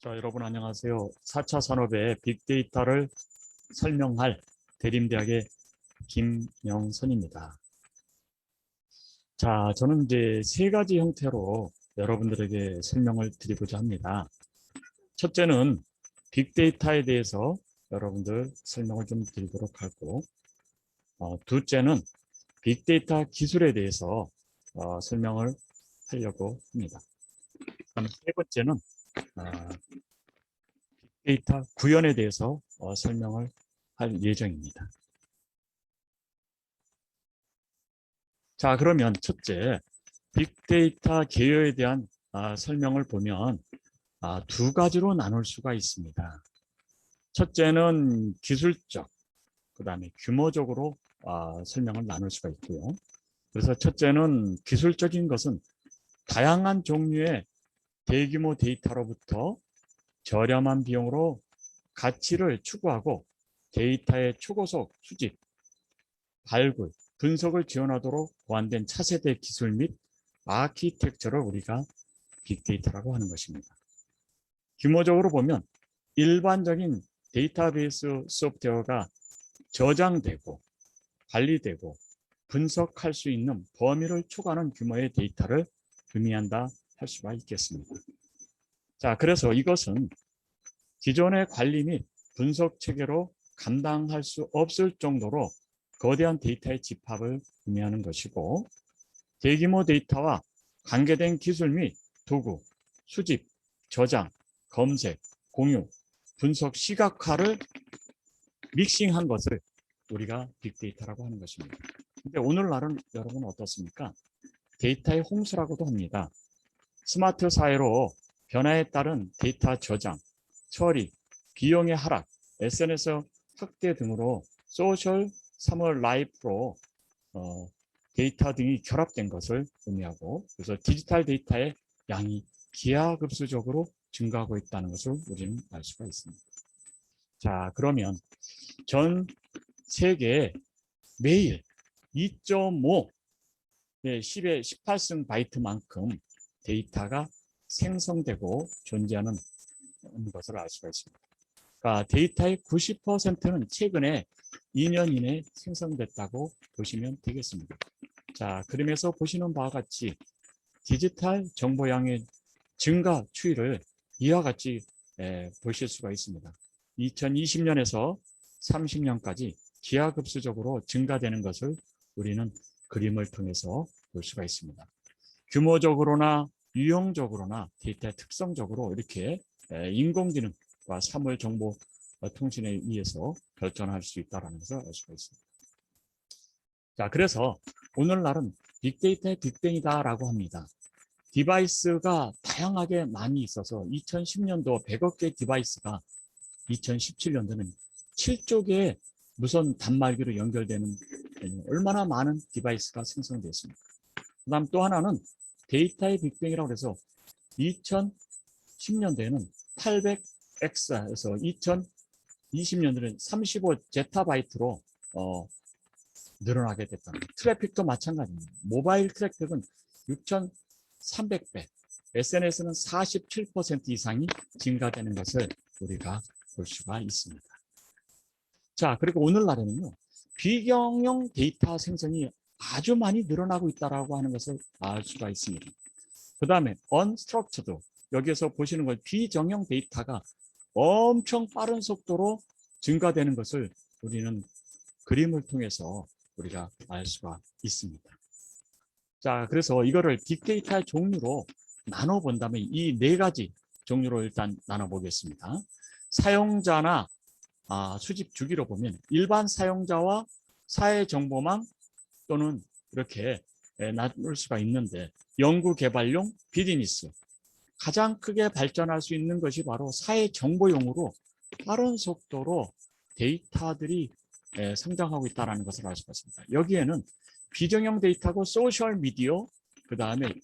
자, 여러분 안녕하세요. 4차 산업의 빅데이터를 설명할 대림대학의 김영선입니다. 자, 저는 이제 세 가지 형태로 여러분들에게 설명을 드리고자 합니다. 첫째는 빅데이터에 대해서 여러분들 설명을 좀 드리도록 하고, 둘째는 빅데이터 기술에 대해서 설명을 하려고 합니다. 그다음에 세 번째는 빅데이터 구현에 대해서 설명을 할 예정입니다. 자, 그러면 첫째, 빅데이터 개요에 대한 설명을 보면 두 가지로 나눌 수가 있습니다. 첫째는 기술적, 그 다음에 규모적으로 설명을 나눌 수가 있고요. 그래서 첫째는 기술적인 것은 다양한 종류의 대규모 데이터로부터 저렴한 비용으로 가치를 추구하고 데이터의 초고속 수집, 발굴, 분석을 지원하도록 보완된 차세대 기술 및 아키텍처를 우리가 빅데이터라고 하는 것입니다. 규모적으로 보면 일반적인 데이터베이스 소프트웨어가 저장되고 관리되고 분석할 수 있는 범위를 초과하는 규모의 데이터를 의미한다 할 수가 있겠습니다. 자, 그래서 이것은 기존의 관리 및 분석 체계로 감당할 수 없을 정도로 거대한 데이터의 집합을 의미하는 것이고, 대규모 데이터와 관계된 기술 및 도구, 수집, 저장, 검색, 공유, 분석, 시각화를 믹싱한 것을 우리가 빅데이터라고 하는 것입니다. 근데 오늘날은 여러분 어떻습니까? 데이터의 홍수라고도 합니다. 스마트 사회로 변화에 따른 데이터 저장, 처리, 비용의 하락, SNS 확대 등으로 소셜 3월 라이프로 데이터 등이 결합된 것을 의미하고, 그래서 디지털 데이터의 양이 기하급수적으로 증가하고 있다는 것을 우리는 알 수가 있습니다. 자, 그러면 전 세계에 매일 2.5 10의 18승 바이트만큼 데이터가 생성되고 존재하는 것을 알 수가 있습니다. 그러니까 데이터의 90%는 최근에 2년 이내에 생성됐다고 보시면 되겠습니다. 자, 그림에서 보시는 바와 같이 디지털 정보량의 증가 추이를 이와 같이 보실 수가 있습니다. 2020년에서 30년까지 기하급수적으로 증가되는 것을 우리는 그림을 통해서 볼 수가 있습니다. 규모적으로나 유형적으로나 데이터의 특성적으로 이렇게 인공지능과 사물 정보 통신에 의해서 발전할 수 있다는 것을 알 수가 있습니다. 자, 그래서 오늘날은 빅데이터의 빅뱅이다라고 합니다. 디바이스가 다양하게 많이 있어서 2010년도 100억 개 디바이스가 2017년도는 7조 개의 무선 단말기로 연결되는 얼마나 많은 디바이스가 생성됐습니까? 그 다음 또 하나는 데이터의 빅뱅이라고 해서 2010년도에는 800X에서 2020년도에는 35제타바이트로 늘어나게 됐다는 거예요. 트래픽도 마찬가지입니다. 모바일 트래픽은 6,300배, SNS는 47% 이상이 증가되는 것을 우리가 볼 수가 있습니다. 자, 그리고 오늘날에는요, 비경영 데이터 생성이 아주 많이 늘어나고 있다고 하는 것을 알 수가 있습니다. 그 다음에 unstructured, 여기에서 보시는 것 비정형 데이터가 엄청 빠른 속도로 증가되는 것을 우리는 그림을 통해서 우리가 알 수가 있습니다. 자, 그래서 이거를 빅데이터의 종류로 나눠본다면 이 네 가지 종류로 일단 나눠보겠습니다. 사용자나 수집 주기로 보면 일반 사용자와 사회정보망 또는 이렇게 나눌 수가 있는데, 연구개발용, 비즈니스, 가장 크게 발전할 수 있는 것이 바로 사회정보용으로 빠른 속도로 데이터들이 성장하고 있다는 것을 알 수가 있습니다. 여기에는 비정형 데이터고 소셜미디어, 그 다음에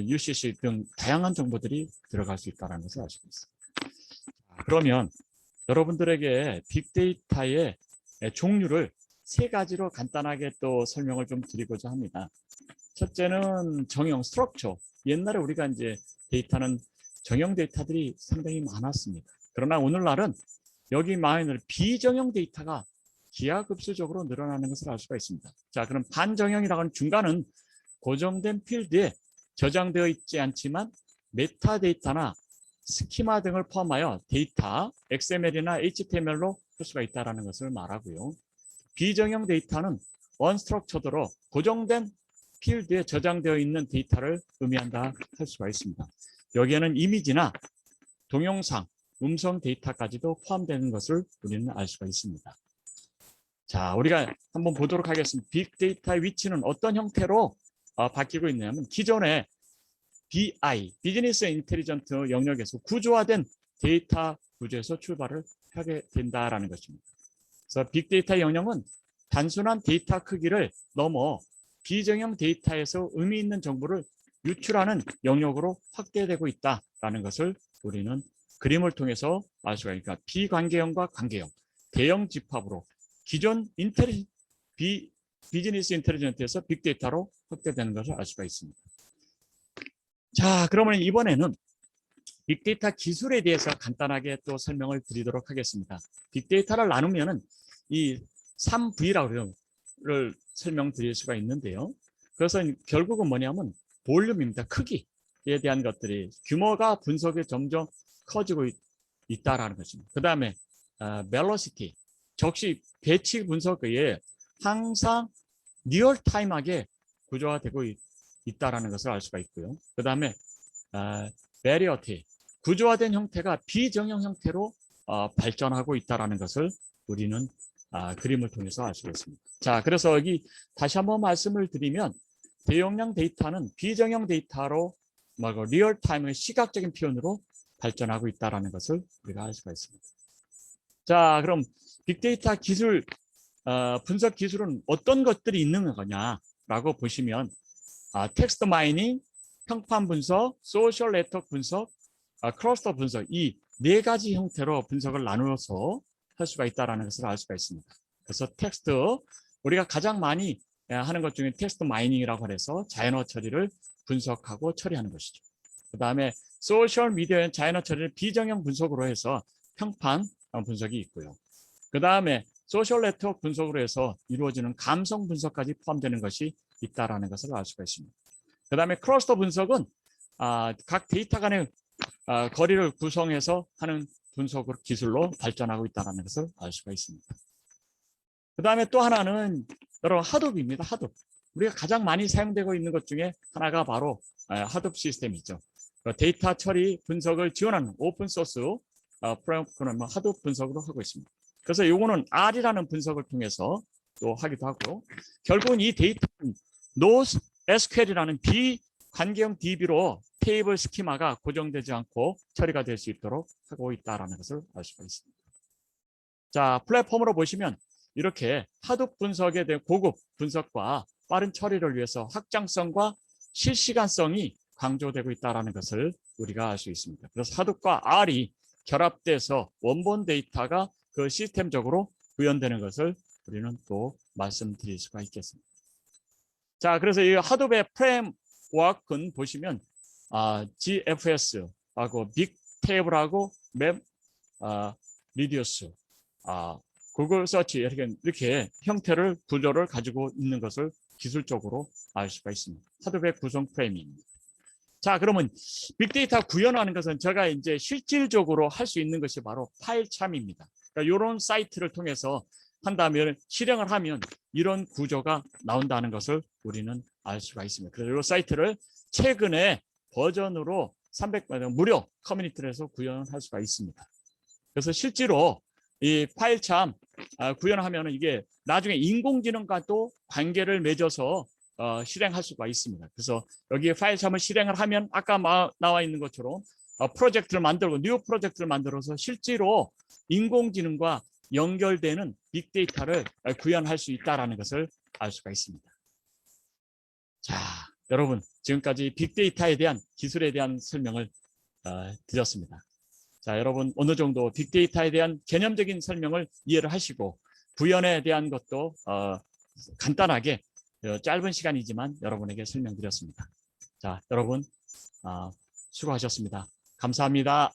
UCC 등 다양한 정보들이 들어갈 수 있다는 것을 알 수가 있습니다. 그러면 여러분들에게 빅데이터의 종류를 세 가지로 간단하게 또 설명을 좀 드리고자 합니다. 첫째는 정형, 스트럭처. 옛날에 우리가 이제 데이터는 정형 데이터들이 상당히 많았습니다. 그러나 오늘날은 여기 많은 비정형 데이터가 기하급수적으로 늘어나는 것을 알 수가 있습니다. 자, 그럼 반정형이라고 하는 중간은 고정된 필드에 저장되어 있지 않지만 메타데이터나 스키마 등을 포함하여 데이터, XML이나 HTML로 할 수가 있다는 것을 말하고요. 비정형 데이터는 언스트럭처드로 고정된 필드에 저장되어 있는 데이터를 의미한다 할 수가 있습니다. 여기에는 이미지나 동영상, 음성 데이터까지도 포함되는 것을 우리는 알 수가 있습니다. 자, 우리가 한번 보도록 하겠습니다. 빅데이터의 위치는 어떤 형태로 바뀌고 있냐면 기존의 BI, 비즈니스 인텔리전트 영역에서 구조화된 데이터 구조에서 출발을 하게 된다라는 것입니다. 그래서 빅데이터 영역은 단순한 데이터 크기를 넘어 비정형 데이터에서 의미 있는 정보를 유출하는 영역으로 확대되고 있다라는 것을 우리는 그림을 통해서 알 수가 있으니까 비관계형과 관계형, 대형 집합으로 기존 비즈니스 인텔리전트에서 빅데이터로 확대되는 것을 알 수가 있습니다. 자, 그러면 이번에는 빅데이터 기술에 대해서 간단하게 또 설명을 드리도록 하겠습니다. 빅데이터를 나누면은 이 3V라고 설명드릴 수가 있는데요. 그래서 결국은 뭐냐면 볼륨입니다. 크기에 대한 것들이 규모가 분석이 점점 커지고 있다라는 것입니다. 그 다음에 벨로시티, 적시 배치 분석에 항상 리얼타임하게 구조화되고 있다라는 것을 알 수가 있고요. 그 다음에 베리어티, 구조화된 형태가 비정형 형태로 발전하고 있다라는 것을 우리는 그림을 통해서 알 수가 있습니다. 자, 그래서 여기 다시 한번 말씀을 드리면 대용량 데이터는 비정형 데이터로 리얼타임의 시각적인 표현으로 발전하고 있다는 것을 우리가 알 수가 있습니다. 자, 그럼 빅데이터 기술, 분석 기술은 어떤 것들이 있는 거냐라고 보시면 텍스트 마이닝, 평판 분석, 소셜 네트워크 분석, 클러스터 분석, 이 네 가지 형태로 분석을 나누어서 할 수가 있다는 것을 알 수가 있습니다. 그래서 텍스트, 우리가 가장 많이 하는 것 중에 텍스트 마이닝이라고 해서 자연어 처리를 분석하고 처리하는 것이죠. 그 다음에 소셜 미디어의 자연어 처리를 비정형 분석으로 해서 평판 분석이 있고요. 그 다음에 소셜 네트워크 분석으로 해서 이루어지는 감성 분석까지 포함되는 것이 있다는 것을 알 수가 있습니다. 그 다음에 클러스터 분석은 각 데이터 간의 거리를 구성해서 하는 분석 기술로 발전하고 있다는 것을 알 수가 있습니다. 그 다음에 또 하나는 여러분 하둡입니다. 하둡. 우리가 가장 많이 사용되고 있는 것 중에 하나가 바로 하둡 시스템이죠. 데이터 처리 분석을 지원하는 오픈소스 프레임워크는 하둡 분석으로 하고 있습니다. 그래서 이거는 R이라는 분석을 통해서 또 하기도 하고, 결국은 이 데이터는 NoSQL이라는 비관계형 DB로 테이블 스키마가 고정되지 않고 처리가 될 수 있도록 하고 있다는 것을 알 수가 있습니다. 자, 플랫폼으로 보시면 이렇게 하둡 분석에 대한 고급 분석과 빠른 처리를 위해서 확장성과 실시간성이 강조되고 있다는 것을 우리가 알 수 있습니다. 그래서 하둡과 R이 결합돼서 원본 데이터가 그 시스템적으로 구현되는 것을 우리는 또 말씀드릴 수가 있겠습니다. 자, 그래서 이 하둡의 프레임워크는 보시면 GFS하고 빅테이블하고 맵 리디우스, 구글 서치 이렇게 형태를 구조를 가지고 있는 것을 기술적으로 알 수가 있습니다. 하드웨어 구성 프레임입니다. 자, 그러면 빅데이터 구현하는 것은 제가 이제 실질적으로 할 수 있는 것이 바로 파일참입니다. 그러니까 이런 사이트를 통해서 한다면 실행을 하면 이런 구조가 나온다는 것을 우리는 알 수가 있습니다. 그래서 이 사이트를 최근에 버전으로 300만 무료 커뮤니티에서 구현할 수가 있습니다. 그래서 실제로 이 파일참 구현하면 이게 나중에 인공지능과도 관계를 맺어서 실행할 수가 있습니다. 그래서 여기에 파일참을 실행을 하면 아까 나와 있는 것처럼 프로젝트를 만들고 뉴 프로젝트를 만들어서 실제로 인공지능과 연결되는 빅데이터를 구현할 수 있다는 것을 알 수가 있습니다. 자, 여러분 지금까지 빅데이터에 대한 기술에 대한 설명을 드렸습니다. 자, 여러분 어느 정도 빅데이터에 대한 개념적인 설명을 이해를 하시고 구현에 대한 것도 간단하게 짧은 시간이지만 여러분에게 설명드렸습니다. 자, 여러분 수고하셨습니다. 감사합니다.